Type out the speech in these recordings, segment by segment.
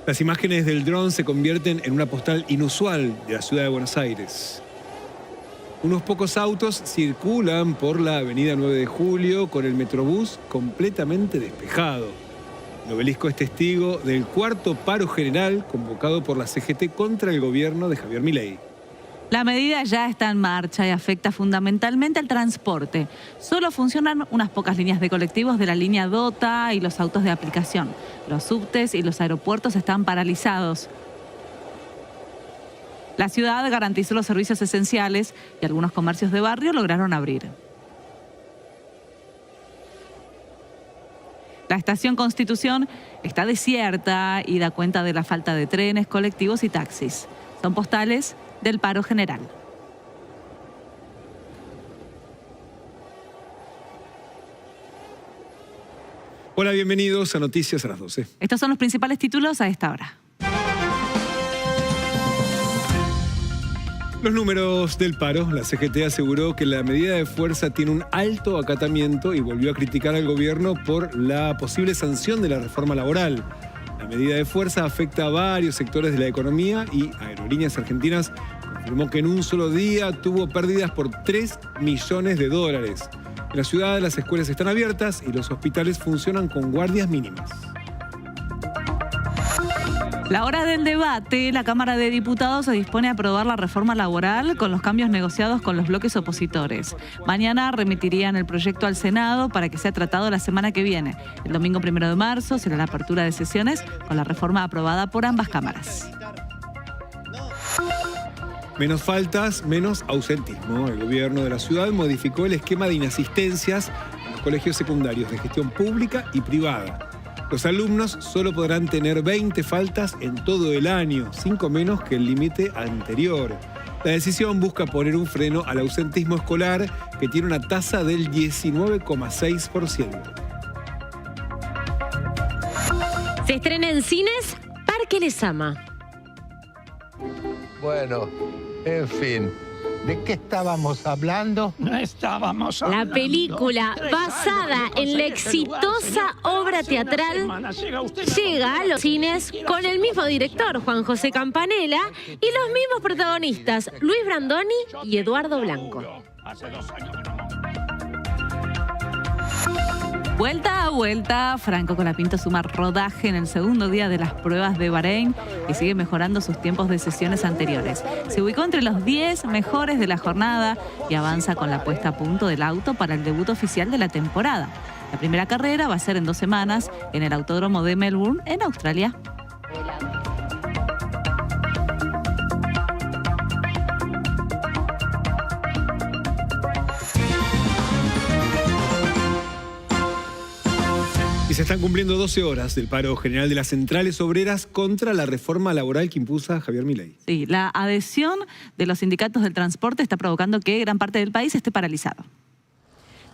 Las imágenes del dron se convierten en una postal inusual de la ciudad de Buenos Aires. Unos pocos autos circulan por la avenida 9 de Julio con el Metrobús completamente despejado. El Obelisco es testigo del cuarto paro general convocado por la CGT contra el gobierno de Javier Milei. La medida ya está en marcha y afecta fundamentalmente al transporte. Solo funcionan unas pocas líneas de colectivos de la línea DOTA y los autos de aplicación. Los subtes y los aeropuertos están paralizados. La ciudad garantizó los servicios esenciales y algunos comercios de barrio lograron abrir. La estación Constitución está desierta y da cuenta de la falta de trenes, colectivos y taxis. Son postales del paro general. Hola, bienvenidos a Noticias a las 12. Estos son los principales títulos a esta hora. Los números del paro. La CGT aseguró que la medida de fuerza tiene un alto acatamiento y volvió a criticar al gobierno por la posible sanción de la reforma laboral. La medida de fuerza afecta a varios sectores de la economía y Aerolíneas Argentinas confirmó que en un solo día tuvo pérdidas por 3 millones de dólares. En la ciudad las escuelas están abiertas y los hospitales funcionan con guardias mínimas. La hora del debate, la Cámara de Diputados se dispone a aprobar la reforma laboral con los cambios negociados con los bloques opositores. Mañana remitirían el proyecto al Senado para que sea tratado la semana que viene. El domingo 1 de marzo será la apertura de sesiones con la reforma aprobada por ambas cámaras. Menos faltas, menos ausentismo. El gobierno de la ciudad modificó el esquema de inasistencias en los colegios secundarios de gestión pública y privada. Los alumnos solo podrán tener 20 faltas en todo el año, 5 menos que el límite anterior. La decisión busca poner un freno al ausentismo escolar, que tiene una tasa del 19,6%. Se estrena en cines Parque Lezama. Bueno, en fin, ¿de qué estábamos hablando? No estábamos hablando. La película, basada en la exitosa obra teatral, llega a los cines con el mismo director, Juan José Campanella, y los mismos protagonistas, Luis Brandoni y Eduardo Blanco. Vuelta a vuelta, Franco Colapinto suma rodaje en el segundo día de las pruebas de Bahrein y sigue mejorando sus tiempos de sesiones anteriores. Se ubicó entre los 10 mejores de la jornada y avanza con la puesta a punto del auto para el debut oficial de la temporada. La primera carrera va a ser en 2 semanas en el Autódromo de Melbourne, en Australia. Y se están cumpliendo 12 horas del paro general de las centrales obreras contra la reforma laboral que impulsa Javier Milei. Sí, la adhesión de los sindicatos del transporte está provocando que gran parte del país esté paralizado.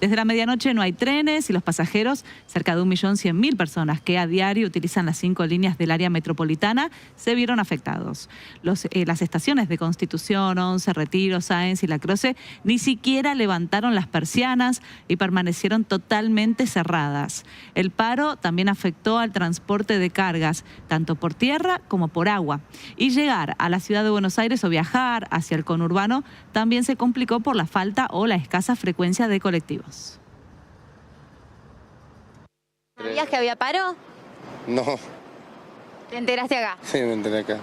Desde la medianoche no hay trenes y los pasajeros, cerca de 1.100.000 personas que a diario utilizan las 5 líneas del área metropolitana, se vieron afectados. Las estaciones de Constitución, 11, Retiro, Sáenz y La Croce ni siquiera levantaron las persianas y permanecieron totalmente cerradas. El paro también afectó al transporte de cargas, tanto por tierra como por agua. Y llegar a la ciudad de Buenos Aires o viajar hacia el conurbano también se complicó por la falta o la escasa frecuencia de colectivos. ¿Sabías que había paro? No, ¿Te enteraste acá? sí, me enteré acá.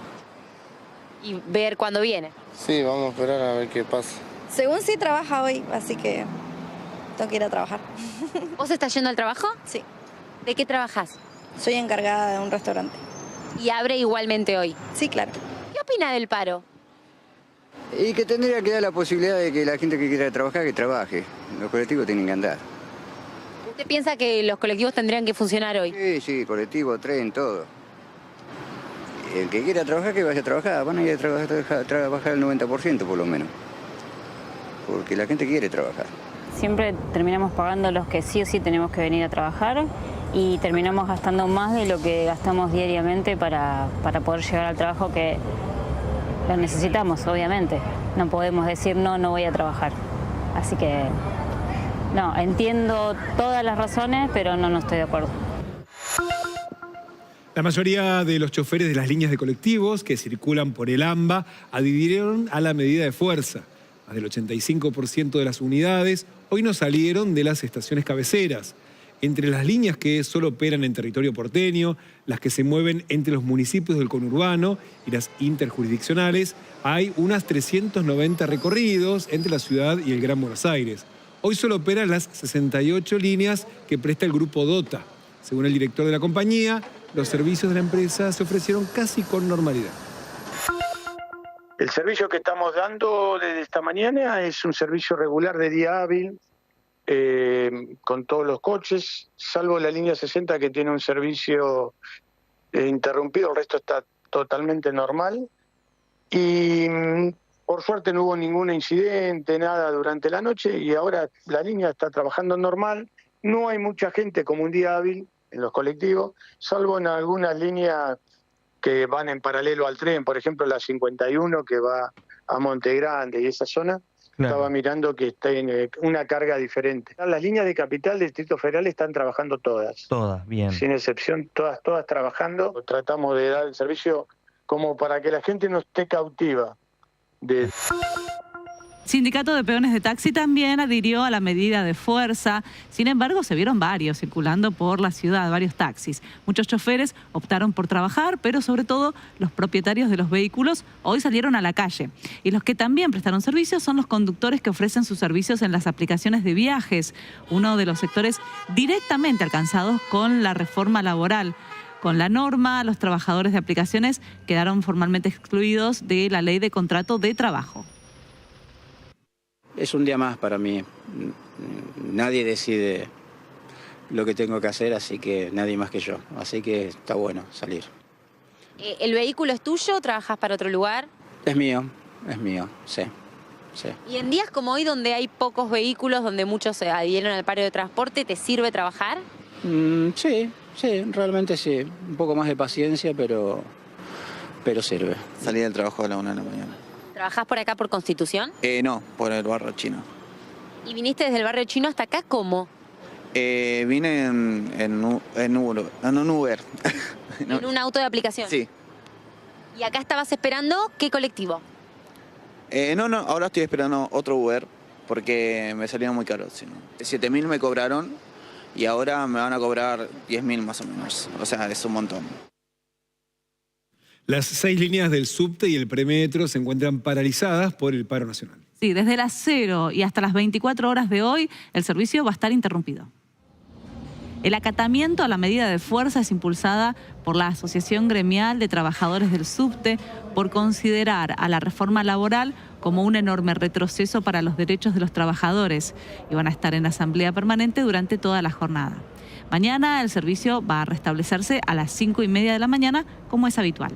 Y ver cuándo viene. Sí, vamos a esperar a ver qué pasa. Según sí trabaja hoy, así que tengo que ir a trabajar. ¿Vos estás yendo al trabajo? Sí, ¿De qué trabajás? soy encargada de un restaurante. Y abre igualmente hoy. Sí, claro. ¿Qué opina del paro? Y que tendría que dar la posibilidad de que la gente que quiera trabajar, que trabaje. Los colectivos tienen que andar. ¿Usted piensa que los colectivos tendrían que funcionar hoy? Sí, sí, colectivo, tren, todo. El que quiera trabajar, que vaya a trabajar. Van a ir a trabajar el 90% por lo menos. Porque la gente quiere trabajar. Siempre terminamos pagando los que sí o sí tenemos que venir a trabajar y terminamos gastando más de lo que gastamos diariamente para poder llegar al trabajo que lo necesitamos, obviamente. No podemos decir no voy a trabajar. Así que no, entiendo todas las razones, pero no estoy de acuerdo. La mayoría de los choferes de las líneas de colectivos que circulan por el AMBA adhirieron a la medida de fuerza. Más del 85% de las unidades hoy no salieron de las estaciones cabeceras. Entre las líneas que solo operan en territorio porteño, las que se mueven entre los municipios del conurbano y las interjurisdiccionales, hay unas 390 recorridos entre la ciudad y el Gran Buenos Aires. Hoy solo operan las 68 líneas que presta el grupo DOTA. Según el director de la compañía, los servicios de la empresa se ofrecieron casi con normalidad. El servicio que estamos dando desde esta mañana es un servicio regular de día hábil, con todos los coches, salvo la línea 60 que tiene un servicio interrumpido, el resto está totalmente normal. Y por suerte no hubo ningún incidente, nada durante la noche, y ahora la línea está trabajando normal. No hay mucha gente como un día hábil en los colectivos, salvo en algunas líneas que van en paralelo al tren, por ejemplo la 51 que va a Monte Grande y esa zona. Claro. Estaba mirando que está en una carga diferente. Las líneas de Capital del Distrito Federal están trabajando todas. Todas, bien. Sin excepción, todas trabajando. Tratamos de dar el servicio como para que la gente no esté cautiva. Sindicato de Peones de Taxi también adhirió a la medida de fuerza. Sin embargo, se vieron varios circulando por la ciudad, varios taxis. Muchos choferes optaron por trabajar, pero sobre todo los propietarios de los vehículos hoy salieron a la calle. Y los que también prestaron servicios son los conductores que ofrecen sus servicios en las aplicaciones de viajes, uno de los sectores directamente alcanzados con la reforma laboral. Con la norma, los trabajadores de aplicaciones quedaron formalmente excluidos de la ley de contrato de trabajo. Es un día más para mí. Nadie decide lo que tengo que hacer, así que nadie más que yo. Así que está bueno salir. ¿El vehículo es tuyo o trabajas para otro lugar? Es mío, sí. Y en días como hoy, donde hay pocos vehículos, donde muchos se adhieren al paro de transporte, ¿te sirve trabajar? Sí, realmente sí. Un poco más de paciencia, pero sirve. Salí del trabajo a la 1 de la mañana. ¿Trabajás por acá por Constitución? No, por el barrio chino. ¿Y viniste desde el barrio chino hasta acá cómo? Vine en Uber. ¿En un auto de aplicación? Sí. ¿Y acá estabas esperando qué colectivo? No, ahora estoy esperando otro Uber porque me salieron muy caros. ¿Sí? 7.000 me cobraron y ahora me van a cobrar 10.000 más o menos. O sea, es un montón. Las 6 líneas del subte y el premetro se encuentran paralizadas por el paro nacional. Sí, desde las 0 y hasta las 24 horas de hoy, el servicio va a estar interrumpido. El acatamiento a la medida de fuerza es impulsada por la Asociación Gremial de Trabajadores del Subte por considerar a la reforma laboral como un enorme retroceso para los derechos de los trabajadores y van a estar en asamblea permanente durante toda la jornada. Mañana el servicio va a restablecerse a las 5:30 de la mañana, como es habitual.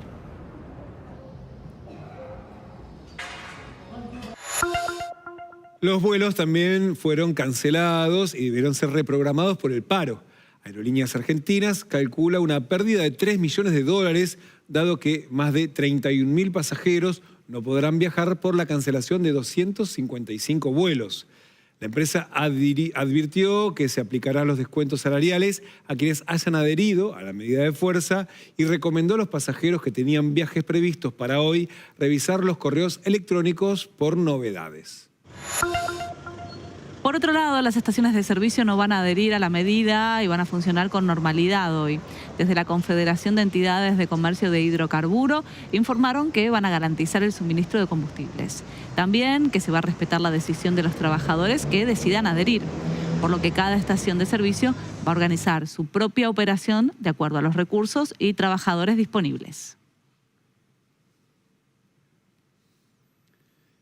Los vuelos también fueron cancelados y debieron ser reprogramados por el paro. Aerolíneas Argentinas calcula una pérdida de $3 millones, dado que más de 31.000 pasajeros no podrán viajar por la cancelación de 255 vuelos. La empresa advirtió que se aplicarán los descuentos salariales a quienes hayan adherido a la medida de fuerza y recomendó a los pasajeros que tenían viajes previstos para hoy revisar los correos electrónicos por novedades. Por otro lado, las estaciones de servicio no van a adherir a la medida y van a funcionar con normalidad hoy. Desde la Confederación de Entidades de Comercio de Hidrocarburo informaron que van a garantizar el suministro de combustibles. También que se va a respetar la decisión de los trabajadores que decidan adherir, por lo que cada estación de servicio va a organizar su propia operación de acuerdo a los recursos y trabajadores disponibles.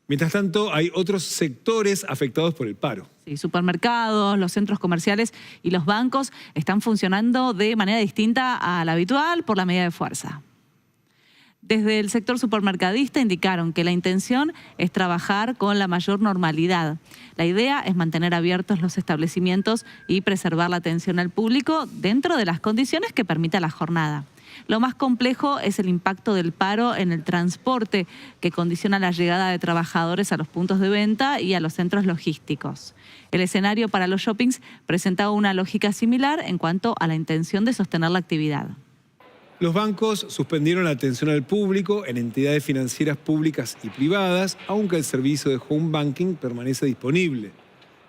Mientras tanto, hay otros sectores afectados por el paro. Sí, supermercados, los centros comerciales y los bancos están funcionando de manera distinta a la habitual por la medida de fuerza. Desde el sector supermercadista indicaron que la intención es trabajar con la mayor normalidad. La idea es mantener abiertos los establecimientos y preservar la atención al público dentro de las condiciones que permita la jornada. Lo más complejo es el impacto del paro en el transporte, que condiciona la llegada de trabajadores a los puntos de venta y a los centros logísticos. El escenario para los shoppings presenta una lógica similar en cuanto a la intención de sostener la actividad. Los bancos suspendieron la atención al público en entidades financieras públicas y privadas, aunque el servicio de home banking permanece disponible.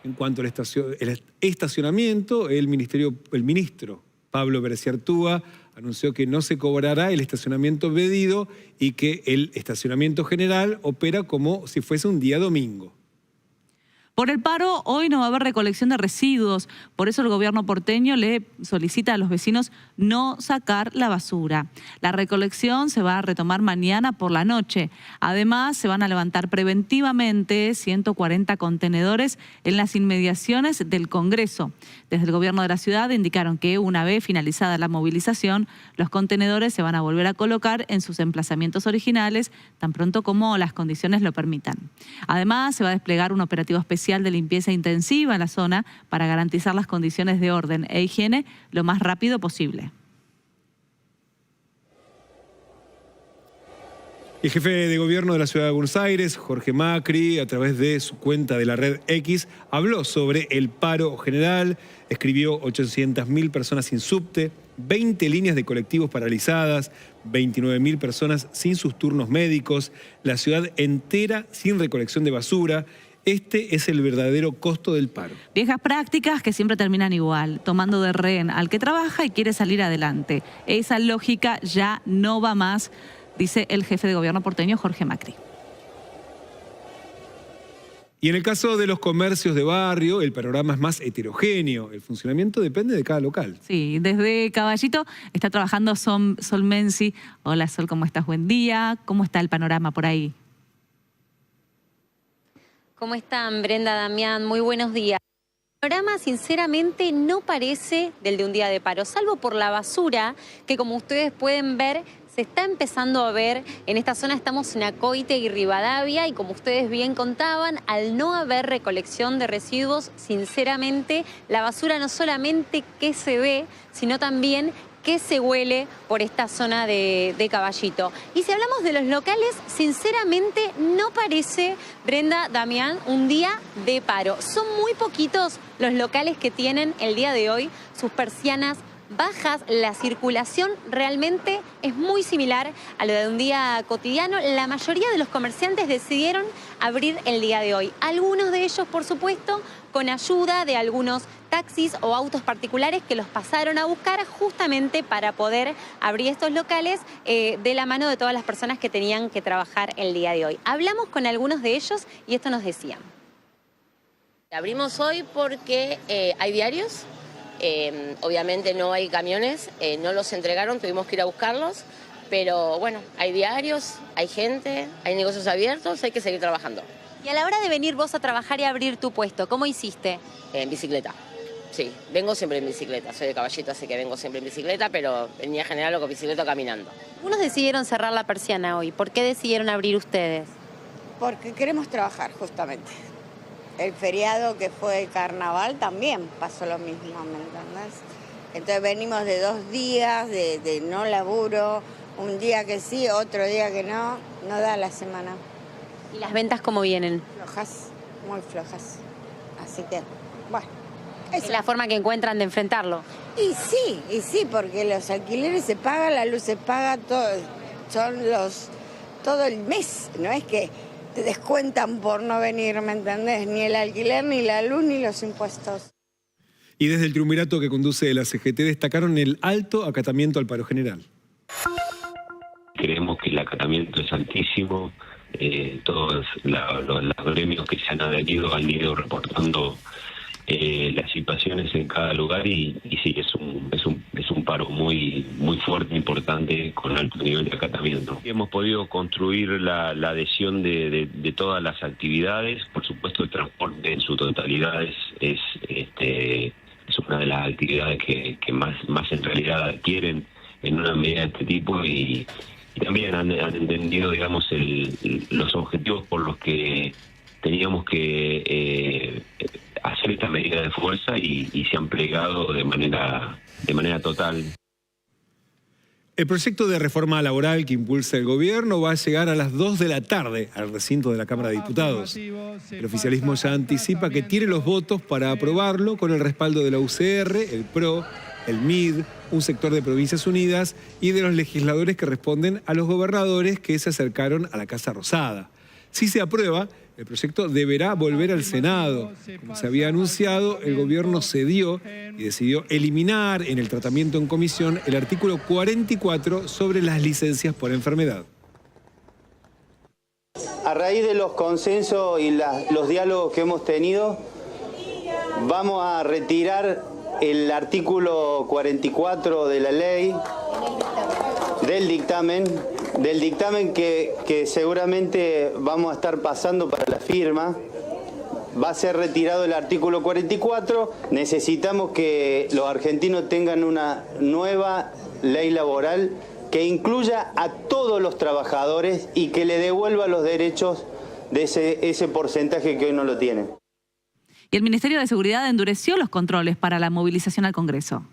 En cuanto al estacionamiento, el ministro Pablo Bereciartúa anunció que no se cobrará el estacionamiento pedido y que el estacionamiento general opera como si fuese un día domingo. Por el paro, hoy no va a haber recolección de residuos. Por eso el gobierno porteño le solicita a los vecinos no sacar la basura. La recolección se va a retomar mañana por la noche. Además, se van a levantar preventivamente 140 contenedores en las inmediaciones del Congreso. Desde el gobierno de la ciudad indicaron que una vez finalizada la movilización, los contenedores se van a volver a colocar en sus emplazamientos originales tan pronto como las condiciones lo permitan. Además, se va a desplegar un operativo especial de limpieza intensiva en la zona para garantizar las condiciones de orden e higiene lo más rápido posible. El jefe de gobierno de la ciudad de Buenos Aires, Jorge Macri, a través de su cuenta de la red X, habló sobre el paro general, escribió 800.000 personas sin subte, 20 líneas de colectivos paralizadas, 29.000 personas sin sus turnos médicos, la ciudad entera sin recolección de basura. Este es el verdadero costo del paro. Viejas prácticas que siempre terminan igual, tomando de rehén al que trabaja y quiere salir adelante. Esa lógica ya no va más, dice el jefe de gobierno porteño, Jorge Macri. Y en el caso de los comercios de barrio, el panorama es más heterogéneo. El funcionamiento depende de cada local. Sí, desde Caballito está trabajando Sol Menzi. Hola Sol, ¿cómo estás? Buen día. ¿Cómo está el panorama por ahí? ¿Cómo están, Brenda, Damián? Muy buenos días. El panorama, sinceramente, no parece del de un día de paro, salvo por la basura, que como ustedes pueden ver, se está empezando a ver. En esta zona estamos en Acoite y Rivadavia, y como ustedes bien contaban, al no haber recolección de residuos, sinceramente, la basura no solamente que se ve, sino también que se huele por esta zona de Caballito. Y si hablamos de los locales, sinceramente no parece, Brenda, Damián, un día de paro. Son muy poquitos los locales que tienen el día de hoy sus persianas bajas. La circulación realmente es muy similar a lo de un día cotidiano. La mayoría de los comerciantes decidieron abrir el día de hoy. Algunos de ellos, por supuesto, con ayuda de algunos taxis o autos particulares que los pasaron a buscar justamente para poder abrir estos locales de la mano de todas las personas que tenían que trabajar el día de hoy. Hablamos con algunos de ellos y esto nos decían. Abrimos hoy porque hay diarios, obviamente no hay camiones, no los entregaron, tuvimos que ir a buscarlos, pero bueno, hay diarios, hay gente, hay negocios abiertos, hay que seguir trabajando. Y a la hora de venir vos a trabajar y abrir tu puesto, ¿cómo hiciste? En bicicleta. Sí, vengo siempre en bicicleta. Soy de Caballito, así que vengo siempre en bicicleta, pero venía en general con bicicleta o caminando. Unos decidieron cerrar la persiana hoy. ¿Por qué decidieron abrir ustedes? Porque queremos trabajar, justamente. El feriado que fue el carnaval también pasó lo mismo, ¿me entendés? Entonces venimos de 2 días de no laburo, un día que sí, otro día que no da la semana. ¿Y las ventas cómo vienen? Flojas, muy flojas. Así que, bueno. Es la forma que encuentran de enfrentarlo. Y sí, porque los alquileres se pagan, la luz se paga, todo el mes. No es que te descuentan por no venir, ¿me entendés? Ni el alquiler, ni la luz, ni los impuestos. Y desde el triunvirato que conduce la CGT destacaron el alto acatamiento al paro general. Creemos que el acatamiento es altísimo. Todos los gremios que se han adherido han ido reportando las situaciones en cada lugar y sí, es un paro muy fuerte, importante, con alto nivel de acatamiento. Hemos podido construir la adhesión de todas las actividades. Por supuesto, el transporte en su totalidad es una de las actividades que más en realidad adquieren en una medida de este tipo y también han entendido, digamos, los objetivos por los que teníamos que hacer esta medida de fuerza y se han plegado de manera total. El proyecto de reforma laboral que impulsa el gobierno va a llegar a las 2 de la tarde al recinto de la Cámara de Diputados. El oficialismo ya anticipa que tiene los votos para aprobarlo con el respaldo de la UCR, el PRO, el MID, un sector de Provincias Unidas y de los legisladores que responden a los gobernadores que se acercaron a la Casa Rosada. Si se aprueba, el proyecto deberá volver al Senado. Como se había anunciado, el gobierno cedió y decidió eliminar en el tratamiento en comisión el artículo 44 sobre las licencias por enfermedad. A raíz de los consensos y los diálogos que hemos tenido, vamos a retirar el artículo 44 de la ley, del dictamen que seguramente vamos a estar pasando para la firma. Va a ser retirado el artículo 44. Necesitamos que los argentinos tengan una nueva ley laboral que incluya a todos los trabajadores y que le devuelva los derechos de ese porcentaje que hoy no lo tienen. Y el Ministerio de Seguridad endureció los controles para la movilización al Congreso.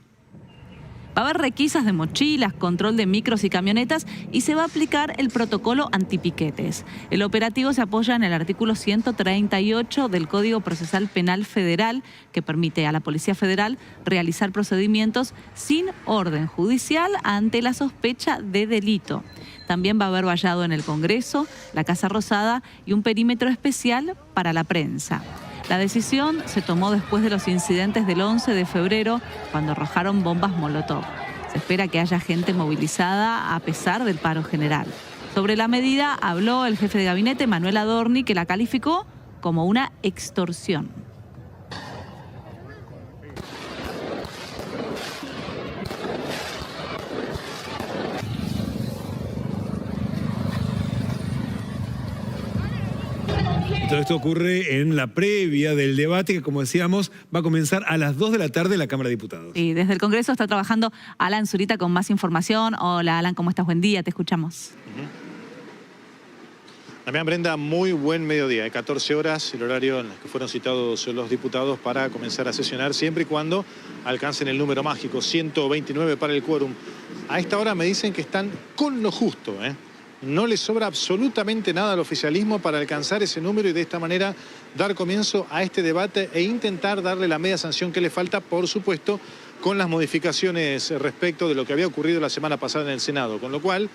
Va a haber requisas de mochilas, control de micros y camionetas y se va a aplicar el protocolo antipiquetes. El operativo se apoya en el artículo 138 del Código Procesal Penal Federal, que permite a la Policía Federal realizar procedimientos sin orden judicial ante la sospecha de delito. También va a haber vallado en el Congreso, la Casa Rosada y un perímetro especial para la prensa. La decisión se tomó después de los incidentes del 11 de febrero, cuando arrojaron bombas Molotov. Se espera que haya gente movilizada a pesar del paro general. Sobre la medida habló el jefe de gabinete, Manuel Adorni, que la calificó como una extorsión. Todo esto ocurre en la previa del debate que, como decíamos, va a comenzar a las 2 de la tarde en la Cámara de Diputados. Y desde el Congreso está trabajando Alan Zurita con más información. Hola Alan, ¿cómo estás? Buen día, te escuchamos. Damián, Brenda, muy buen mediodía. 14 horas, el horario en el que fueron citados los diputados para comenzar a sesionar, siempre y cuando alcancen el número mágico, 129 para el quórum. A esta hora me dicen que están con lo justo, No les sobra absolutamente nada al oficialismo para alcanzar ese número y de esta manera dar comienzo a este debate e intentar darle la media sanción que le falta, por supuesto, con las modificaciones respecto de lo que había ocurrido la semana pasada en el Senado. Con lo cual,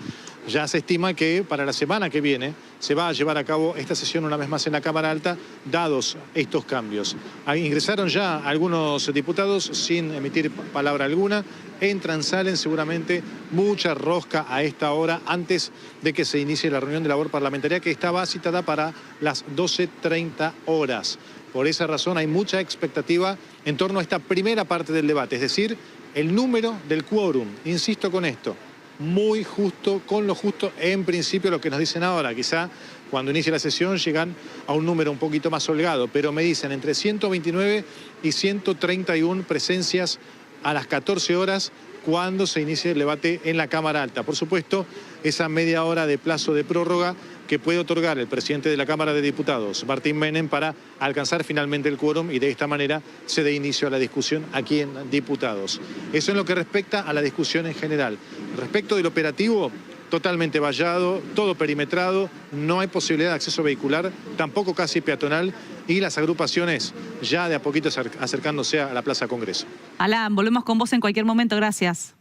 ya se estima que para la semana que viene se va a llevar a cabo esta sesión una vez más en la Cámara Alta, dados estos cambios. Ahí ingresaron ya algunos diputados sin emitir palabra alguna. Entran, salen seguramente mucha rosca a esta hora antes de que se inicie la reunión de labor parlamentaria que estaba citada para las 12:30 horas. Por esa razón hay mucha expectativa en torno a esta primera parte del debate, es decir, el número del quórum. Insisto con esto, muy justo, con lo justo en principio lo que nos dicen ahora. Quizá cuando inicie la sesión llegan a un número un poquito más holgado, pero me dicen entre 129 y 131 presencias a las 14 horas cuando se inicie el debate en la Cámara Alta. Por supuesto, esa media hora de plazo de prórroga que puede otorgar el presidente de la Cámara de Diputados, Martín Menem, para alcanzar finalmente el quórum y de esta manera se dé inicio a la discusión aquí en Diputados. Eso en lo que respecta a la discusión en general. Respecto del operativo, totalmente vallado, todo perimetrado, no hay posibilidad de acceso vehicular, tampoco casi peatonal, y las agrupaciones ya de a poquito acercándose a la Plaza Congreso. Alan, volvemos con vos en cualquier momento, gracias.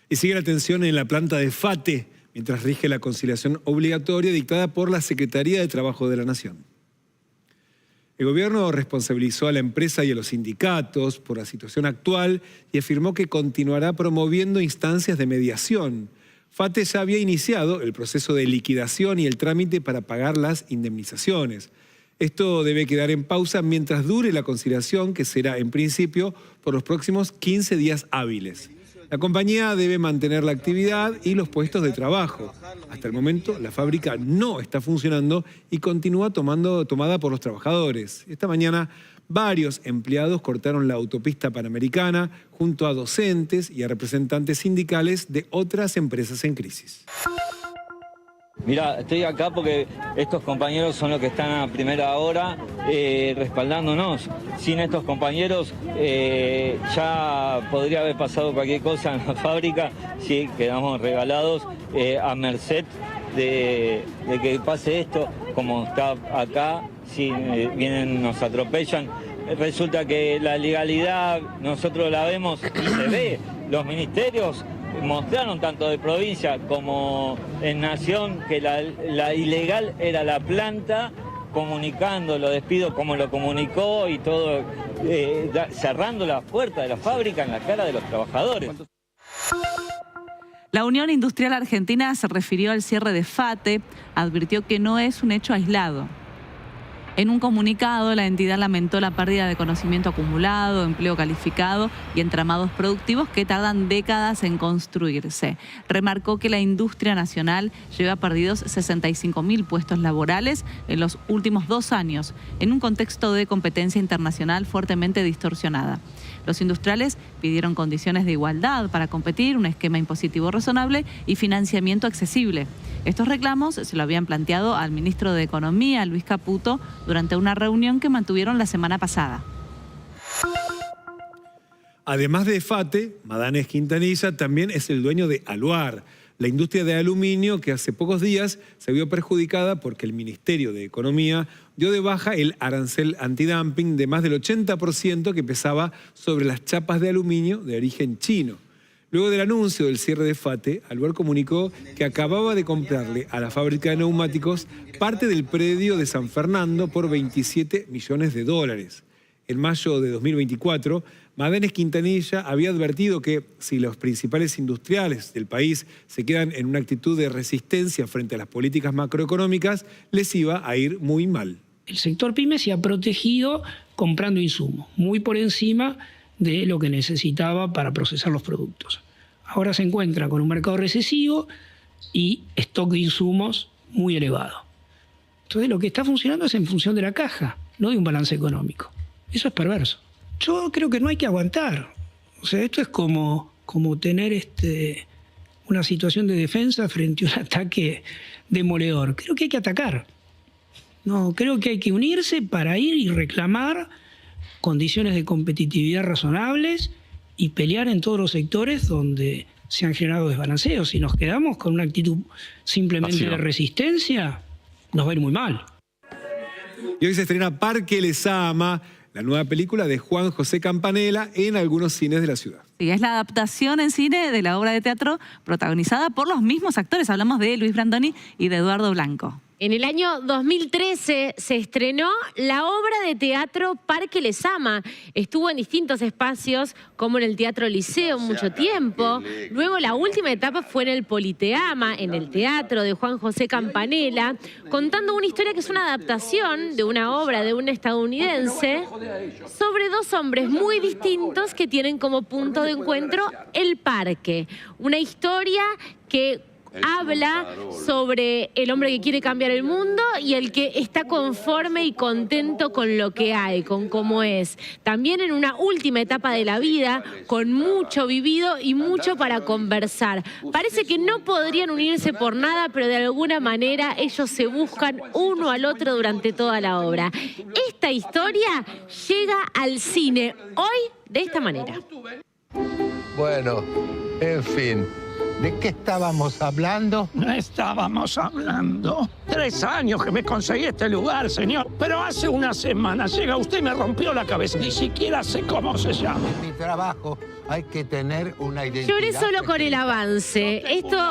Y sigue la tensión en la planta de FATE, mientras rige la conciliación obligatoria dictada por la Secretaría de Trabajo de la Nación. El gobierno responsabilizó a la empresa y a los sindicatos por la situación actual y afirmó que continuará promoviendo instancias de mediación. FATE ya había iniciado el proceso de liquidación y el trámite para pagar las indemnizaciones. Esto debe quedar en pausa mientras dure la conciliación, que será en principio por los próximos 15 días hábiles. La compañía debe mantener la actividad y los puestos de trabajo. Hasta el momento, la fábrica no está funcionando y continúa tomada por los trabajadores. Esta mañana, varios empleados cortaron la autopista Panamericana junto a docentes y a representantes sindicales de otras empresas en crisis. Mirá, estoy acá porque estos compañeros son los que están a primera hora respaldándonos. Sin estos compañeros ya podría haber pasado cualquier cosa en la fábrica. Sí, quedamos regalados a merced de que pase esto, como está acá, si vienen, nos atropellan. resulta que la legalidad nosotros la vemos y se ve. Los ministerios mostraron tanto de provincia como en Nación que la ilegal era la planta, comunicando los despidos como lo comunicó y todo, cerrando las puertas de la fábrica en la cara de los trabajadores. La Unión Industrial Argentina se refirió al cierre de FATE, advirtió que no es un hecho aislado. En un comunicado, la entidad lamentó la pérdida de conocimiento acumulado, empleo calificado y entramados productivos que tardan décadas en construirse. Remarcó que la industria nacional lleva perdidos 65.000 puestos laborales en los últimos 2 años, en un contexto de competencia internacional fuertemente distorsionada. Los industriales pidieron condiciones de igualdad para competir, un esquema impositivo razonable y financiamiento accesible. Estos reclamos se lo habían planteado al ministro de Economía, Luis Caputo, durante una reunión que mantuvieron la semana pasada. Además de FATE, Madanes Quintanilla también es el dueño de Aluar, la industria de aluminio que hace pocos días se vio perjudicada porque el Ministerio de Economía dio de baja el arancel antidumping de más del 80% que pesaba sobre las chapas de aluminio de origen chino. Luego del anuncio del cierre de FATE, Aluar comunicó que acababa de comprarle a la fábrica de neumáticos parte del predio de San Fernando por $27 millones. En mayo de 2024, Madanes Quintanilla había advertido que si los principales industriales del país se quedan en una actitud de resistencia frente a las políticas macroeconómicas, les iba a ir muy mal. El sector pyme se ha protegido comprando insumos, muy por encima de lo que necesitaba para procesar los productos. Ahora se encuentra con un mercado recesivo y stock de insumos muy elevado. Entonces lo que está funcionando es en función de la caja, no de un balance económico. Eso es perverso. Yo creo que no hay que aguantar. O sea, esto es como tener una situación de defensa frente a un ataque demoledor. Creo que hay que atacar. No, creo que hay que unirse para ir y reclamar condiciones de competitividad razonables y pelear en todos los sectores donde se han generado desbalanceos. Si nos quedamos con una actitud simplemente de resistencia, nos va a ir muy mal. Y hoy se estrena Parque Lezama, la nueva película de Juan José Campanella en algunos cines de la ciudad. Sí, es la adaptación en cine de la obra de teatro protagonizada por los mismos actores. Hablamos de Luis Brandoni y de Eduardo Blanco. En el año 2013 se estrenó la obra de teatro Parque Lezama. Estuvo en distintos espacios, como en el Teatro Liceo mucho tiempo. Luego la última etapa fue en el Politeama, en el teatro de Juan José Campanella, contando una historia que es una adaptación de una obra de un estadounidense sobre 2 hombres muy distintos que tienen como punto de encuentro el parque. Una historia que habla sobre el hombre que quiere cambiar el mundo y el que está conforme y contento con lo que hay, con cómo es. También en una última etapa de la vida, con mucho vivido y mucho para conversar. Parece que no podrían unirse por nada, pero de alguna manera ellos se buscan uno al otro durante toda la obra. Esta historia llega al cine hoy de esta manera. Bueno, en fin. ¿De qué estábamos hablando? No estábamos hablando. 3 años que me conseguí este lugar, señor. Pero hace una semana llega usted y me rompió la cabeza. Ni siquiera sé cómo se llama. En mi trabajo hay que tener una identidad. Lloré solo con el avance.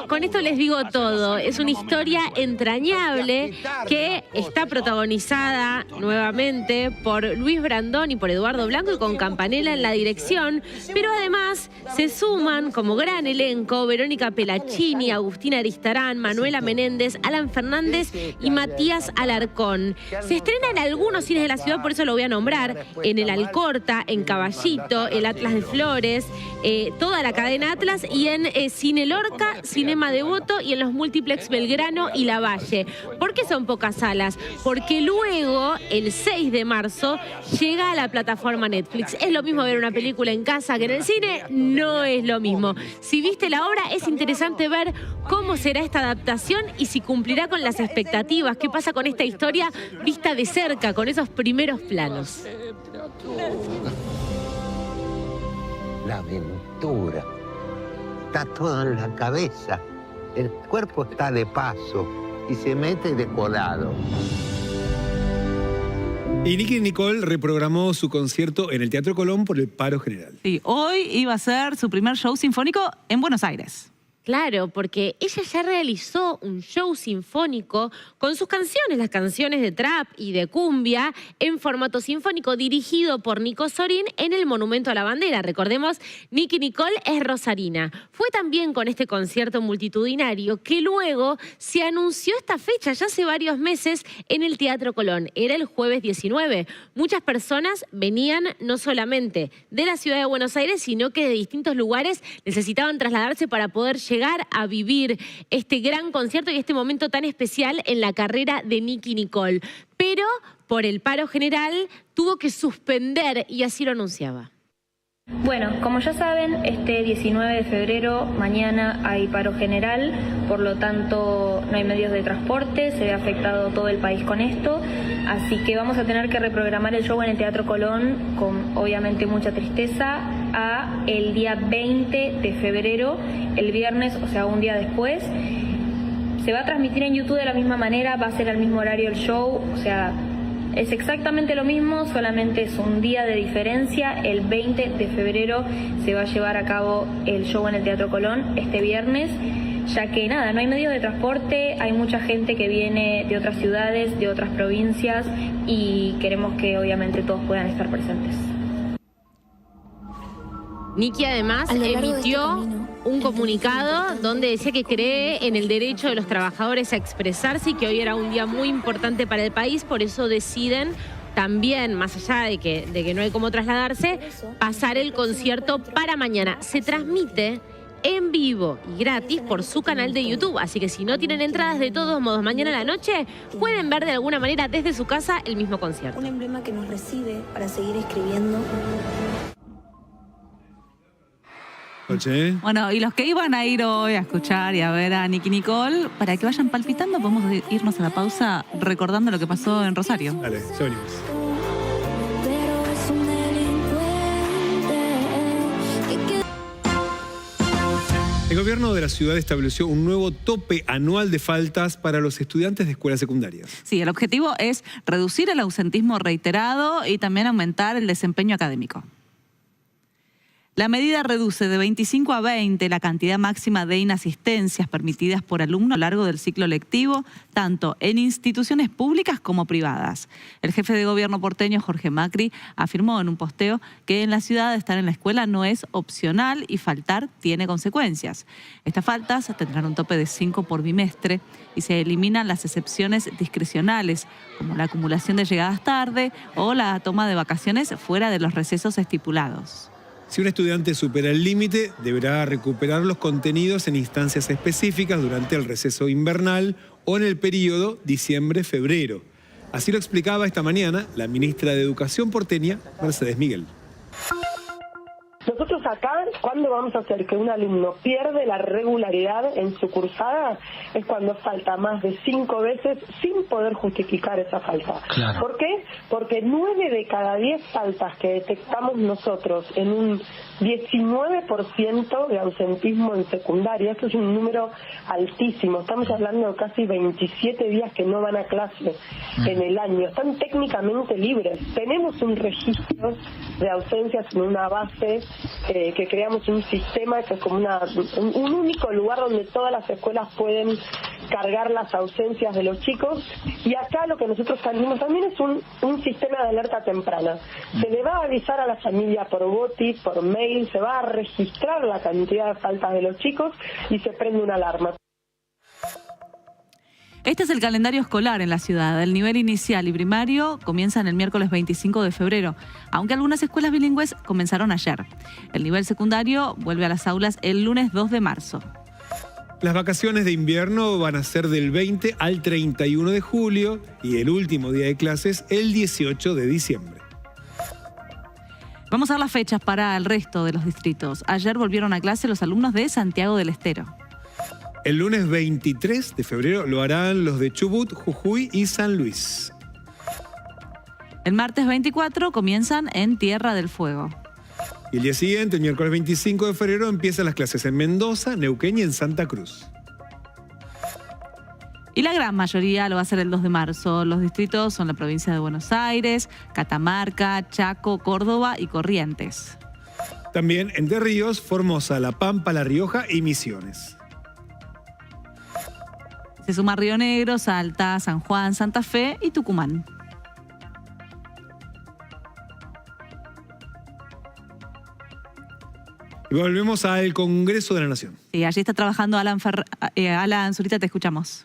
Con esto les digo todo. Es una historia entrañable que está protagonizada nuevamente por Luis Brandoni y por Eduardo Blanco y con Campanella en la dirección. Pero además se suman como gran elenco Verónica Pelaccini, Agustina Aristarán, Manuela Menéndez, Alan Fernández y Matías Alarcón. Se estrena en algunos cines de la ciudad, por eso lo voy a nombrar, en el Alcorta, en Caballito, el Atlas de Flores, toda la cadena Atlas y en Cine Lorca, Cinema Devoto y en los Multiplex Belgrano y Lavalle. ¿Por qué son pocas salas? Porque luego, el 6 de marzo, llega a la plataforma Netflix. ¿Es lo mismo ver una película en casa que en el cine? No es lo mismo. Si viste la obra, es interesante ver cómo será esta adaptación y si cumplirá con las expectativas. ¿Qué pasa con esta historia vista de cerca, con esos primeros planos? La aventura. Está todo en la cabeza. El cuerpo está de paso y se mete de colado. Y Nicki Nicole reprogramó su concierto en el Teatro Colón por el paro general. Sí, hoy iba a ser su primer show sinfónico en Buenos Aires. Claro, porque ella ya realizó un show sinfónico con sus canciones, las canciones de trap y de cumbia, en formato sinfónico dirigido por Nico Sorín en el Monumento a la Bandera. Recordemos, Nicki Nicole es rosarina. Fue también con este concierto multitudinario que luego se anunció esta fecha ya hace varios meses en el Teatro Colón. Era el jueves 19. Muchas personas venían no solamente de la ciudad de Buenos Aires, sino que de distintos lugares necesitaban trasladarse para poder llegar a vivir este gran concierto y este momento tan especial en la carrera de Nicki Nicole. Pero por el paro general tuvo que suspender y así lo anunciaba. Bueno, como ya saben, este 19 de febrero, mañana hay paro general, por lo tanto no hay medios de transporte, se ve afectado todo el país con esto, así que vamos a tener que reprogramar el show en el Teatro Colón, con obviamente mucha tristeza, a el día 20 de febrero, el viernes, o sea, un día después. Se va a transmitir en YouTube de la misma manera, va a ser al mismo horario el show, o sea, es exactamente lo mismo, solamente es un día de diferencia. El 20 de febrero se va a llevar a cabo el show en el Teatro Colón este viernes, ya que nada, no hay medios de transporte, hay mucha gente que viene de otras ciudades, de otras provincias y queremos que obviamente todos puedan estar presentes. Nicki además emitió un comunicado donde decía que cree en el derecho de los trabajadores a expresarse y que hoy era un día muy importante para el país, por eso deciden también, más allá de que no hay cómo trasladarse, pasar el concierto para mañana. Se transmite en vivo y gratis por su canal de YouTube, así que si no tienen entradas, de todos modos, mañana a la noche pueden ver de alguna manera desde su casa el mismo concierto. Un emblema que nos recibe para seguir escribiendo. Bueno, y los que iban a ir hoy a escuchar y a ver a Nicki Nicole, para que vayan palpitando, podemos irnos a la pausa recordando lo que pasó en Rosario. Dale, ya venimos. El gobierno de la ciudad estableció un nuevo tope anual de faltas para los estudiantes de escuelas secundarias. Sí, el objetivo es reducir el ausentismo reiterado y también aumentar el desempeño académico. La medida reduce de 25 a 20 la cantidad máxima de inasistencias permitidas por alumno a lo largo del ciclo lectivo, tanto en instituciones públicas como privadas. El jefe de gobierno porteño, Jorge Macri, afirmó en un posteo que en la ciudad estar en la escuela no es opcional y faltar tiene consecuencias. Estas faltas tendrán un tope de 5 por bimestre y se eliminan las excepciones discrecionales, como la acumulación de llegadas tarde o la toma de vacaciones fuera de los recesos estipulados. Si un estudiante supera el límite, deberá recuperar los contenidos en instancias específicas durante el receso invernal o en el periodo diciembre-febrero. Así lo explicaba esta mañana la ministra de Educación porteña, Mercedes Miguel. Nosotros acá, ¿cuándo vamos a hacer que un alumno pierde la regularidad en su cursada? Es cuando falta más de 5 veces sin poder justificar esa falta. Claro. ¿Por qué? Porque 9 de cada 10 faltas que detectamos nosotros en un 19% de ausentismo en secundaria, esto es un número altísimo, estamos hablando de casi 27 días que no van a clase en el año, están técnicamente libres. Tenemos un registro de ausencias en una base que creamos un sistema que es como un único lugar donde todas las escuelas pueden cargar las ausencias de los chicos, y acá lo que nosotros salimos también es un sistema de alerta temprana. Se le va a avisar a la familia por botis, por mail, se va a registrar la cantidad de faltas de los chicos y se prende una alarma. Este es el calendario escolar en la ciudad. El nivel inicial y primario comienzan el miércoles 25 de febrero, aunque algunas escuelas bilingües comenzaron ayer. El nivel secundario vuelve a las aulas el lunes 2 de marzo. Las vacaciones de invierno van a ser del 20 al 31 de julio y el último día de clases el 18 de diciembre. Vamos a dar las fechas para el resto de los distritos. Ayer volvieron a clase los alumnos de Santiago del Estero. El lunes 23 de febrero lo harán los de Chubut, Jujuy y San Luis. El martes 24 comienzan en Tierra del Fuego. Y el día siguiente, el miércoles 25 de febrero, empiezan las clases en Mendoza, Neuquén y en Santa Cruz. Y la gran mayoría lo va a hacer el 2 de marzo. Los distritos son la provincia de Buenos Aires, Catamarca, Chaco, Córdoba y Corrientes. También Entre Ríos, Formosa, La Pampa, La Rioja y Misiones. Se suma Río Negro, Salta, San Juan, Santa Fe y Tucumán. Y volvemos al Congreso de la Nación. Sí, allí está trabajando Alan Zurita, te escuchamos.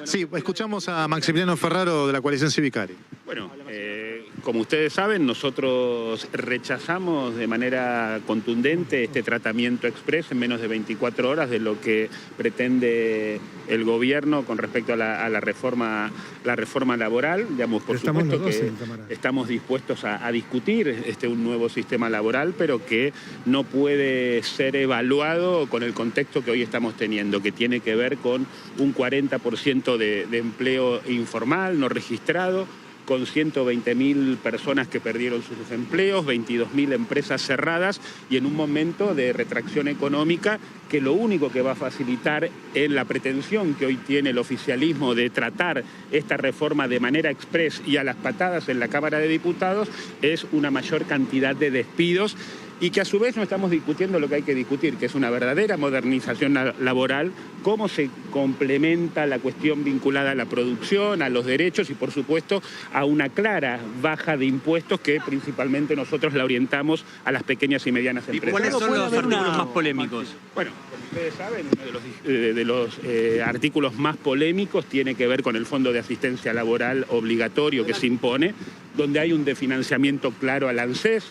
Sí, escuchamos a Maximiliano Ferraro de la coalición Civicari. Bueno, como ustedes saben, nosotros rechazamos de manera contundente este tratamiento express en menos de 24 horas de lo que pretende el gobierno con respecto a la reforma laboral. Digamos, por supuesto que estamos dispuestos a discutir un nuevo sistema laboral, pero que no puede ser evaluado con el contexto que hoy estamos teniendo, que tiene que ver con un 40% de empleo informal, no registrado, con 120.000 personas que perdieron sus empleos, 22.000 empresas cerradas y en un momento de retracción económica que lo único que va a facilitar en la pretensión que hoy tiene el oficialismo de tratar esta reforma de manera express y a las patadas en la Cámara de Diputados es una mayor cantidad de despidos y que a su vez no estamos discutiendo lo que hay que discutir, que es una verdadera modernización laboral, cómo se complementa la cuestión vinculada a la producción, a los derechos y por supuesto a una clara baja de impuestos que principalmente nosotros la orientamos a las pequeñas y medianas empresas. ¿Cuáles son los artículos más polémicos? Bueno, como ustedes saben, uno de los artículos más polémicos tiene que ver con el Fondo de Asistencia Laboral obligatorio que se impone, donde hay un desfinanciamiento claro al ANSES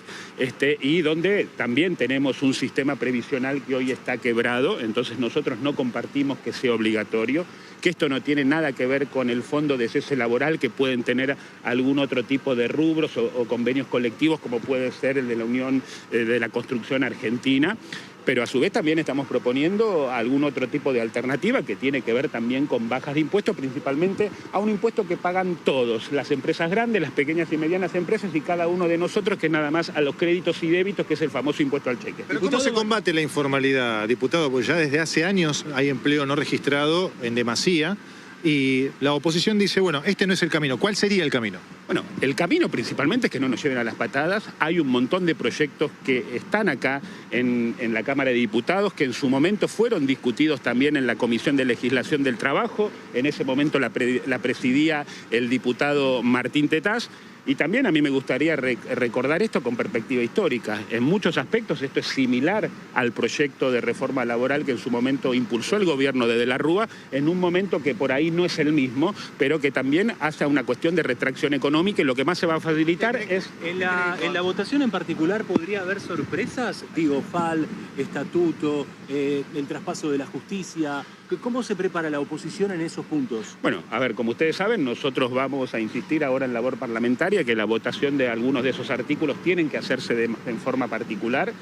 y donde también tenemos un sistema previsional que hoy está quebrado, entonces nosotros no compartimos que sea obligatorio, que esto no tiene nada que ver con el fondo de cese laboral que pueden tener algún otro tipo de rubros o convenios colectivos como puede ser el de la Unión de la Construcción Argentina. Pero a su vez también estamos proponiendo algún otro tipo de alternativa que tiene que ver también con bajas de impuestos, principalmente a un impuesto que pagan todos, las empresas grandes, las pequeñas y medianas empresas y cada uno de nosotros, que nada más a los créditos y débitos, que es el famoso impuesto al cheque. ¿Pero cómo se combate la informalidad, diputado? Porque ya desde hace años hay empleo no registrado en demasía. Y la oposición dice, bueno, este no es el camino. ¿Cuál sería el camino? Bueno, el camino principalmente es que no nos lleven a las patadas. Hay un montón de proyectos que están acá en la Cámara de Diputados, que en su momento fueron discutidos también en la Comisión de Legislación del Trabajo. En ese momento la presidía el diputado Martín Tetaz. Y también a mí me gustaría recordar esto con perspectiva histórica. En muchos aspectos esto es similar al proyecto de reforma laboral que en su momento impulsó el gobierno de la Rúa, en un momento que por ahí no es el mismo, pero que también hace una cuestión de retracción económica y lo que más se va a facilitar es... En la votación en particular podría haber sorpresas, digo, FAL, estatuto, el traspaso de la justicia. ¿Cómo se prepara la oposición en esos puntos? Bueno, a ver, como ustedes saben, nosotros vamos a insistir ahora en labor parlamentaria que la votación de algunos de esos artículos tienen que hacerse en forma particular.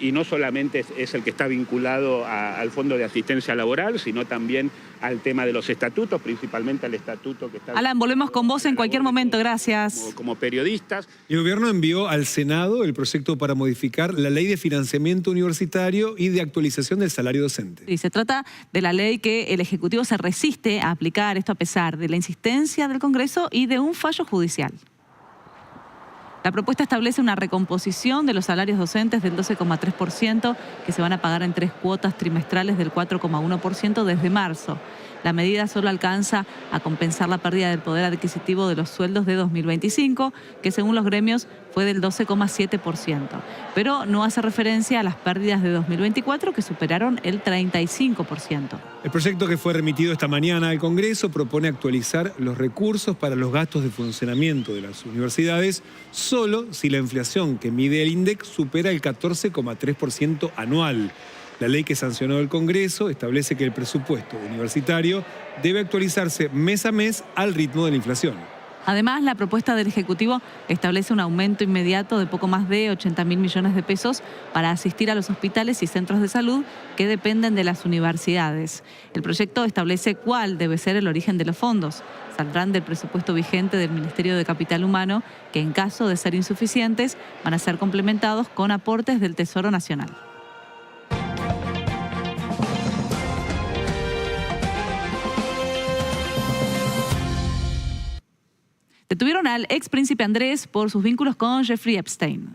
Y no solamente es el que está vinculado al Fondo de Asistencia Laboral, sino también al tema de los estatutos, principalmente al estatuto que está... Alan, volvemos con vos en cualquier momento, gracias. Como periodistas. El gobierno envió al Senado el proyecto para modificar la ley de financiamiento universitario y de actualización del salario docente. Sí, se trata de la ley que el Ejecutivo se resiste a aplicar, esto a pesar de la insistencia del Congreso y de un fallo judicial. La propuesta establece una recomposición de los salarios docentes del 12,3% que se van a pagar en 3 cuotas trimestrales del 4,1% desde marzo. La medida solo alcanza a compensar la pérdida del poder adquisitivo de los sueldos de 2025, que según los gremios fue del 12,7%, pero no hace referencia a las pérdidas de 2024 que superaron el 35%. El proyecto que fue remitido esta mañana al Congreso propone actualizar los recursos para los gastos de funcionamiento de las universidades solo si la inflación que mide el INDEC supera el 14,3% anual. La ley que sancionó el Congreso establece que el presupuesto universitario debe actualizarse mes a mes al ritmo de la inflación. Además, la propuesta del Ejecutivo establece un aumento inmediato de poco más de 80.000 millones de pesos para asistir a los hospitales y centros de salud que dependen de las universidades. El proyecto establece cuál debe ser el origen de los fondos. Saldrán del presupuesto vigente del Ministerio de Capital Humano, que en caso de ser insuficientes van a ser complementados con aportes del Tesoro Nacional. Detuvieron al ex príncipe Andrés por sus vínculos con Jeffrey Epstein.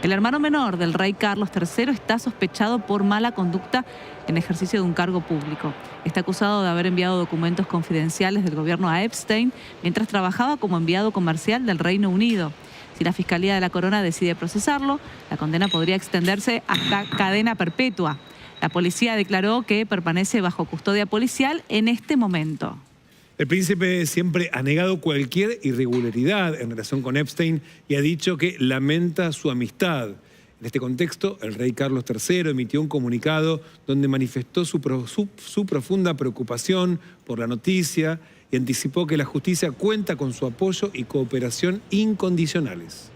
El hermano menor del rey Carlos III está sospechado por mala conducta en ejercicio de un cargo público. Está acusado de haber enviado documentos confidenciales del gobierno a Epstein mientras trabajaba como enviado comercial del Reino Unido. Si la Fiscalía de la Corona decide procesarlo, la condena podría extenderse hasta cadena perpetua. La policía declaró que permanece bajo custodia policial en este momento. El príncipe siempre ha negado cualquier irregularidad en relación con Epstein y ha dicho que lamenta su amistad. En este contexto, el rey Carlos III emitió un comunicado donde manifestó su profunda preocupación por la noticia y anticipó que la justicia cuenta con su apoyo y cooperación incondicionales.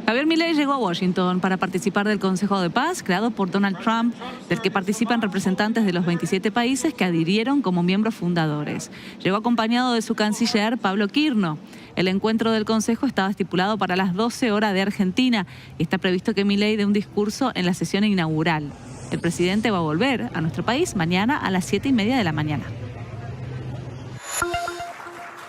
Javier Milei llegó a Washington para participar del Consejo de Paz creado por Donald Trump, del que participan representantes de los 27 países que adhirieron como miembros fundadores. Llegó acompañado de su canciller Pablo Quirno. El encuentro del Consejo estaba estipulado para las 12 horas de Argentina y está previsto que Milei dé un discurso en la sesión inaugural. El presidente va a volver a nuestro país mañana a las 7:30 de la mañana.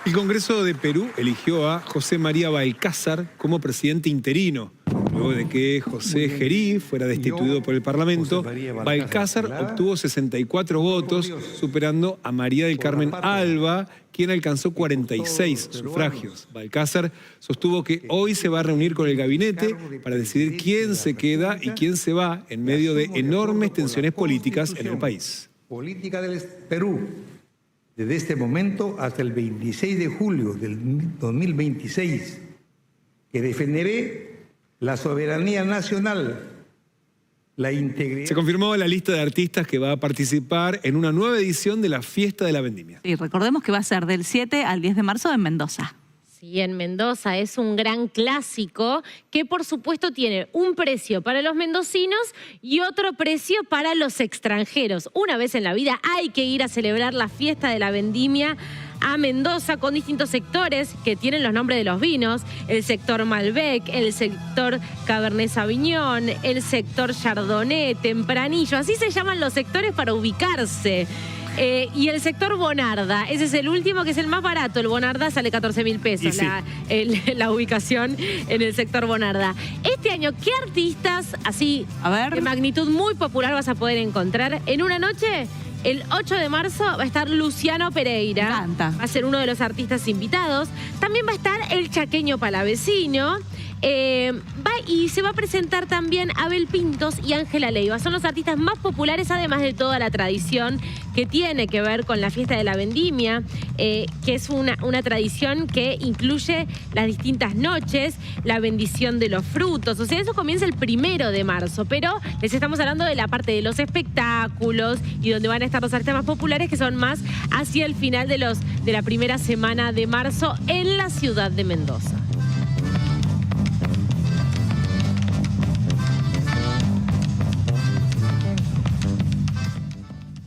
El Congreso de Perú eligió a José María Balcázar como presidente interino. Luego de que José Gerí fuera destituido por el Parlamento, Balcázar obtuvo 64 votos, superando a María del Carmen Alba, quien alcanzó 46 sufragios. Balcázar sostuvo que hoy se va a reunir con el gabinete para decidir quién se queda y quién se va en medio de enormes tensiones políticas en el país. Política del Perú. Desde este momento hasta el 26 de julio del 2026, que defenderé la soberanía nacional, la integridad... Se confirmó la lista de artistas que va a participar en una nueva edición de la Fiesta de la Vendimia. Y recordemos que va a ser del 7 al 10 de marzo en Mendoza. Sí, en Mendoza es un gran clásico que por supuesto tiene un precio para los mendocinos y otro precio para los extranjeros. Una vez en la vida hay que ir a celebrar la Fiesta de la Vendimia a Mendoza con distintos sectores que tienen los nombres de los vinos, el sector Malbec, el sector Cabernet Sauvignon, el sector Chardonnay, Tempranillo, así se llaman los sectores para ubicarse. Y el sector Bonarda, ese es el último que es el más barato. El Bonarda sale 14.000 pesos, sí. La ubicación en el sector Bonarda. Este año, ¿qué artistas así de magnitud muy popular vas a poder encontrar en una noche? El 8 de marzo va a estar Luciano Pereira. Va a ser uno de los artistas invitados. También va a estar el chaqueño Palavecino. Y se va a presentar también Abel Pintos y Ángela Leiva. Son los artistas más populares, además de toda la tradición que tiene que ver con la Fiesta de la Vendimia, que es una tradición que incluye las distintas noches, la bendición de los frutos. O sea, eso comienza el 1 de marzo, pero les estamos hablando de la parte de los espectáculos y donde van a estar los artistas más populares, que son más hacia el final de la primera semana de marzo en la ciudad de Mendoza.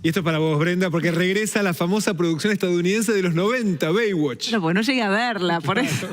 Y esto es para vos, Brenda, porque regresa la famosa producción estadounidense de los 90, Baywatch. No, pues no llegué a verla, por eso.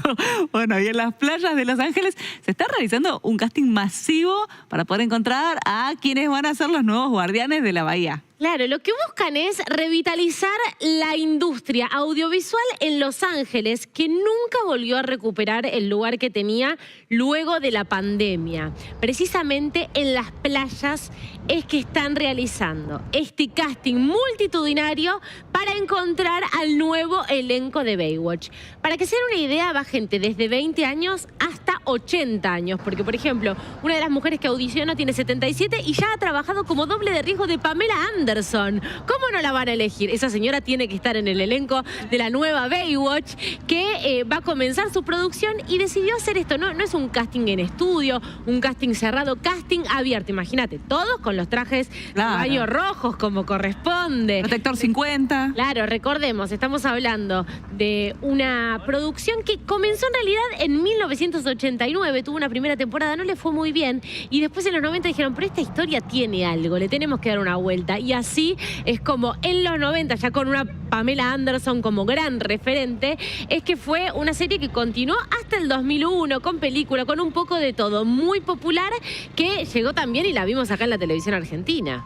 Bueno, y en las playas de Los Ángeles se está realizando un casting masivo para poder encontrar a quienes van a ser los nuevos guardianes de la bahía. Claro, lo que buscan es revitalizar la industria audiovisual en Los Ángeles, que nunca volvió a recuperar el lugar que tenía luego de la pandemia. Precisamente en las playas es que están realizando este casting multitudinario para encontrar al nuevo elenco de Baywatch. Para que se den una idea, va gente desde 20 años hasta 80 años, porque por ejemplo, una de las mujeres que audicionó tiene 77 y ya ha trabajado como doble de riesgo de Pamela Anderson. ¿Cómo no la van a elegir? Esa señora tiene que estar en el elenco de la nueva Baywatch, que va a comenzar su producción y decidió hacer esto. No es un casting en estudio, un casting cerrado, casting abierto. Imagínate, todos con los trajes de baño rojos como corresponde. Protector 50. Claro, recordemos, estamos hablando de una producción que comenzó en realidad en 1989, tuvo una primera temporada, no le fue muy bien, y después en los 90 dijeron, pero esta historia tiene algo, le tenemos que dar una vuelta. Y así es como en los 90, ya con una Pamela Anderson como gran referente, es que fue una serie que continuó hasta el 2001, con película, con un poco de todo, muy popular, que llegó también y la vimos acá en la televisión argentina.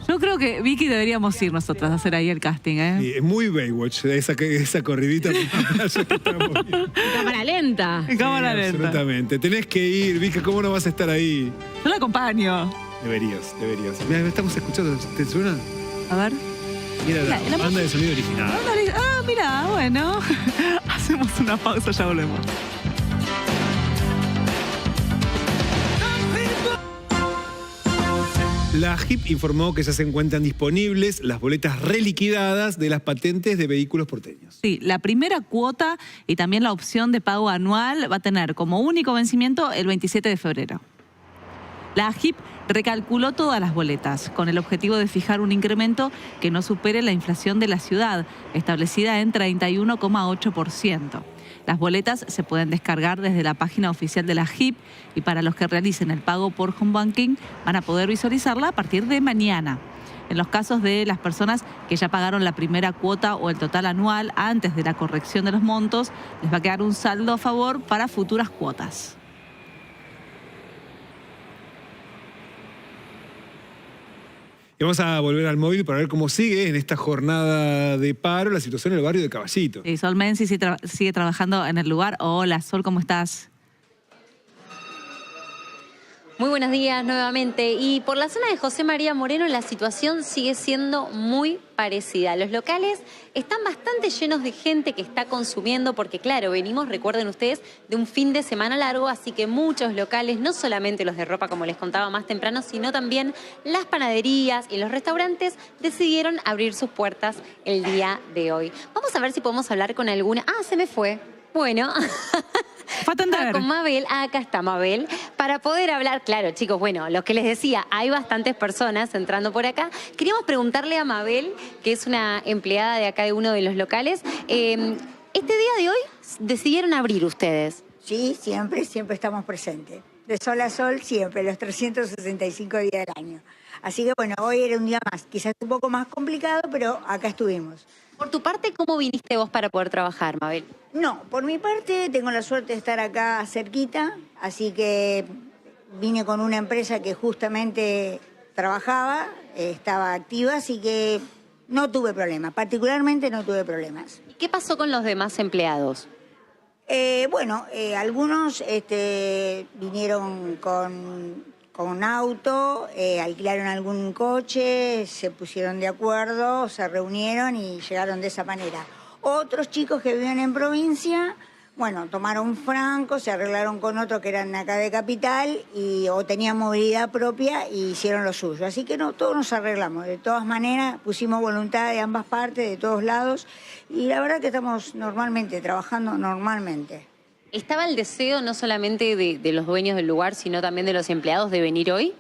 Yo creo que, Vicky, deberíamos ir nosotras a hacer ahí el casting, ¿eh? Sí, es muy Baywatch, esa corridita por la playa que estamos viendo. En cámara lenta. En cámara lenta. Absolutamente. Tenés que ir, Vicky, ¿cómo no vas a estar ahí? Yo la acompaño. Deberías. Mira, estamos escuchando, ¿te suena? A ver. Mira la banda de sonido original. Ah, mira, bueno. Hacemos una pausa, ya volvemos. La AGIP informó que ya se encuentran disponibles las boletas reliquidadas de las patentes de vehículos porteños. Sí, la primera cuota y también la opción de pago anual va a tener como único vencimiento el 27 de febrero. La AGIP recalculó todas las boletas con el objetivo de fijar un incremento que no supere la inflación de la ciudad, establecida en 31,8%. Las boletas se pueden descargar desde la página oficial de la AGIP y para los que realicen el pago por home banking van a poder visualizarla a partir de mañana. En los casos de las personas que ya pagaron la primera cuota o el total anual antes de la corrección de los montos, les va a quedar un saldo a favor para futuras cuotas. Y vamos a volver al móvil para ver cómo sigue en esta jornada de paro la situación en el barrio de Caballito. Sí, Sol Menzi sigue trabajando en el lugar. Hola, Sol, ¿cómo estás? Muy buenos días nuevamente. Y por la zona de José María Moreno la situación sigue siendo muy parecida. Los locales están bastante llenos de gente que está consumiendo porque, claro, venimos, recuerden ustedes, de un fin de semana largo, así que muchos locales, no solamente los de ropa como les contaba más temprano, sino también las panaderías y los restaurantes decidieron abrir sus puertas el día de hoy. Vamos a ver si podemos hablar con alguna... Ah, se me fue. Bueno... con Mabel, acá está Mabel, para poder hablar, claro chicos, bueno, lo que les decía, hay bastantes personas entrando por acá. Queríamos preguntarle a Mabel, que es una empleada de acá de uno de los locales, este día de hoy decidieron abrir ustedes. Sí, siempre estamos presentes. De sol a sol, siempre, los 365 días del año. Así que bueno, hoy era un día más, quizás un poco más complicado, pero acá estuvimos. Por tu parte, ¿cómo viniste vos para poder trabajar, Mabel? No, por mi parte tengo la suerte de estar acá cerquita, así que vine con una empresa que justamente trabajaba, estaba activa, así que no tuve problemas, particularmente no tuve problemas. ¿Y qué pasó con los demás empleados? Algunos vinieron con auto, alquilaron algún coche, se pusieron de acuerdo, se reunieron y llegaron de esa manera. Otros chicos que viven en provincia, bueno, tomaron franco, se arreglaron con otros que eran acá de capital o tenían movilidad propia y hicieron lo suyo. Así que no, todos nos arreglamos. De todas maneras, pusimos voluntad de ambas partes, de todos lados, y la verdad que estamos trabajando normalmente. ¿Estaba el deseo no solamente de los dueños del lugar, sino también de los empleados de venir hoy?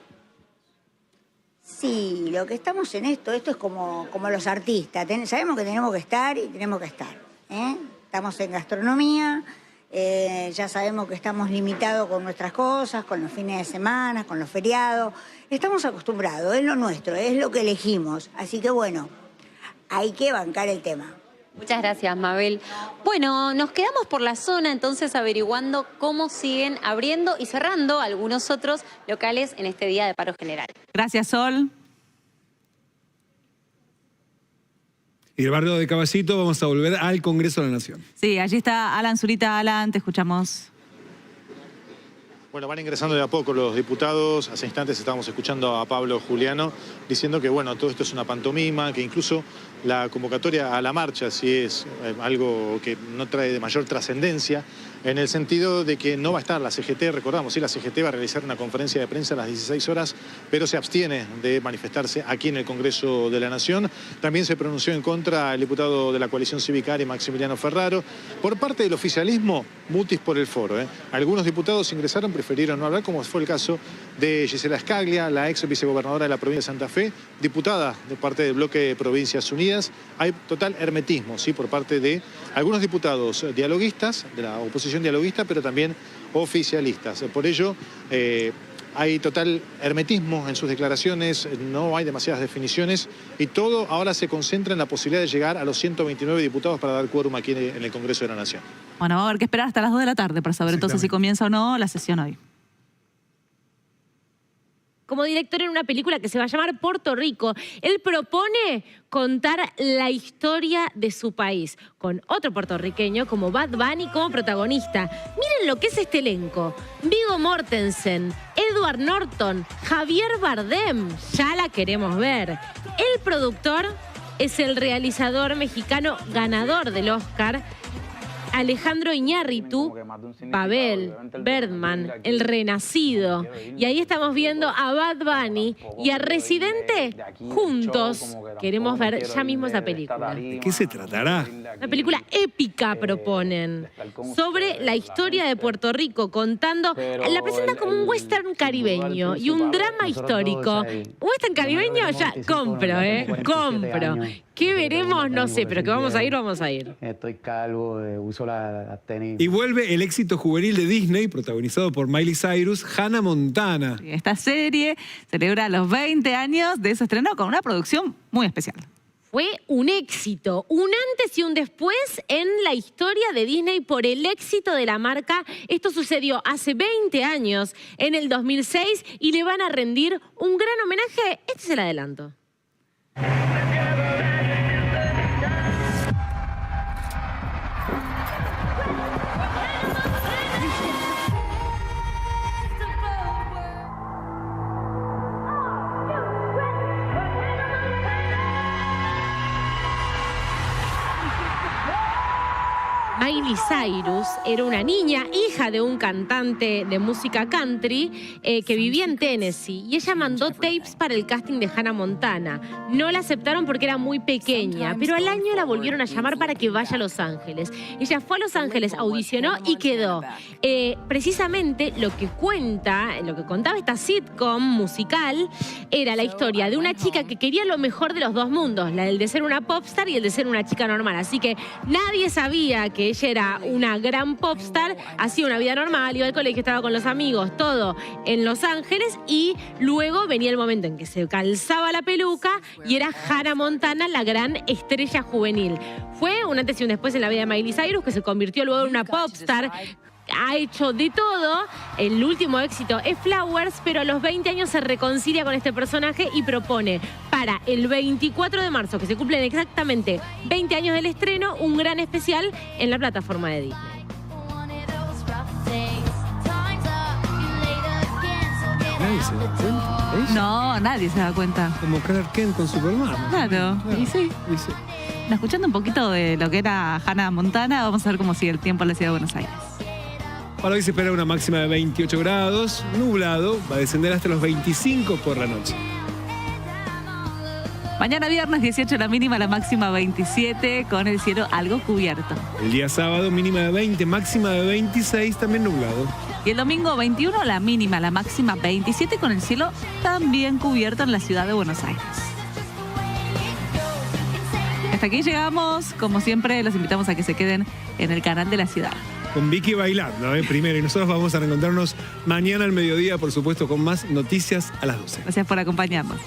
Sí, lo que estamos en esto es como los artistas. Sabemos que tenemos que estar y tenemos que estar. Estamos en gastronomía, ya sabemos que estamos limitados con nuestras cosas, con los fines de semana, con los feriados. Estamos acostumbrados, es lo nuestro, es lo que elegimos. Así que bueno, hay que bancar el tema. Muchas gracias, Mabel. Bueno, nos quedamos por la zona entonces averiguando cómo siguen abriendo y cerrando algunos otros locales en este día de paro general. Gracias, Sol. Y del barrio de Caballito vamos a volver al Congreso de la Nación. Sí, allí está Alan Zurita. Alan, te escuchamos. Bueno, van ingresando de a poco los diputados. Hace instantes estábamos escuchando a Pablo Juliano diciendo que, bueno, todo esto es una pantomima, que incluso la convocatoria a la marcha sí es algo que no trae de mayor trascendencia, en el sentido de que no va a estar la CGT, recordamos, sí, la CGT va a realizar una conferencia de prensa a las 16 horas, pero se abstiene de manifestarse aquí en el Congreso de la Nación. También se pronunció en contra el diputado de la coalición civicaria, Maximiliano Ferraro. Por parte del oficialismo, mutis por el foro. Algunos diputados ingresaron, prefirieron no hablar, como fue el caso de Gisela Scaglia, la ex vicegobernadora de la provincia de Santa Fe, diputada de parte del bloque de Provincias Unidas. Hay total hermetismo, ¿sí?, por parte de algunos diputados dialoguistas, de la oposición dialoguista, pero también oficialistas. Por ello, hay total hermetismo en sus declaraciones, no hay demasiadas definiciones y todo ahora se concentra en la posibilidad de llegar a los 129 diputados para dar quórum aquí en el Congreso de la Nación. Bueno, va a haber que esperar hasta las 2 de la tarde para saber entonces si comienza o no la sesión hoy. como director en una película que se va a llamar Puerto Rico. Él propone contar la historia de su país, con otro puertorriqueño como Bad Bunny como protagonista. Miren lo que es este elenco. Viggo Mortensen, Edward Norton, Javier Bardem. Ya la queremos ver. El productor es el realizador mexicano ganador del Oscar, Alejandro Iñárritu, Pavel, Birdman, El Renacido. Y ahí estamos viendo a Bad Bunny y a Residente juntos. Queremos ver ya mismo esa película. ¿De qué se tratará? Una película épica proponen, sobre la historia de Puerto Rico, contando, la presenta como un western caribeño y un drama histórico. Western caribeño ya compro, compro. ¿Qué veremos? No sé, pero que vamos a ir, vamos a ir. Estoy calvo, uso la tenis. Y vuelve el éxito juvenil de Disney, protagonizado por Miley Cyrus, Hannah Montana. Esta serie celebra los 20 años de su estreno con una producción muy especial. Fue un éxito, un antes y un después en la historia de Disney por el éxito de la marca. Esto sucedió hace 20 años, en el 2006, y le van a rendir un gran homenaje. Este es el adelanto. Miley Cyrus era una niña, hija de un cantante de música country que vivía en Tennessee, y ella mandó tapes para el casting de Hannah Montana. No la aceptaron porque era muy pequeña, pero al año la volvieron a llamar para que vaya a Los Ángeles. Ella fue a Los Ángeles, audicionó y quedó. Precisamente lo que contaba esta sitcom musical era la historia de una chica que quería lo mejor de los dos mundos, la del de ser una popstar y el de ser una chica normal. Así que nadie sabía que ella era una gran popstar, hacía una vida normal, iba al colegio, estaba con los amigos, todo en Los Ángeles, y luego venía el momento en que se calzaba la peluca y era Hannah Montana la gran estrella juvenil. Fue un antes y un después en la vida de Miley Cyrus, que se convirtió luego en una popstar. Ha hecho de todo. El último éxito es Flowers, pero a los 20 años se reconcilia con este personaje y propone para el 24 de marzo, que se cumplen exactamente 20 años del estreno, un gran especial en la plataforma de Disney. ¿Nadie se da cuenta? No, nadie se da cuenta. Como Clark Kent con Superman. Claro, y sí. Escuchando un poquito de lo que era Hannah Montana, vamos a ver cómo sigue el tiempo en la ciudad de Buenos Aires. Para hoy se espera una máxima de 28 grados, nublado, va a descender hasta los 25 por la noche. Mañana viernes 18 la mínima, la máxima 27, con el cielo algo cubierto. El día sábado mínima de 20, máxima de 26, también nublado. Y el domingo 21 la mínima, la máxima 27, con el cielo también cubierto en la ciudad de Buenos Aires. Hasta aquí llegamos. Como siempre, los invitamos a que se queden en el canal de la ciudad. Con Vicky bailando, primero. Y nosotros vamos a reencontrarnos mañana al mediodía, por supuesto, con más noticias a las 12. Gracias por acompañarnos.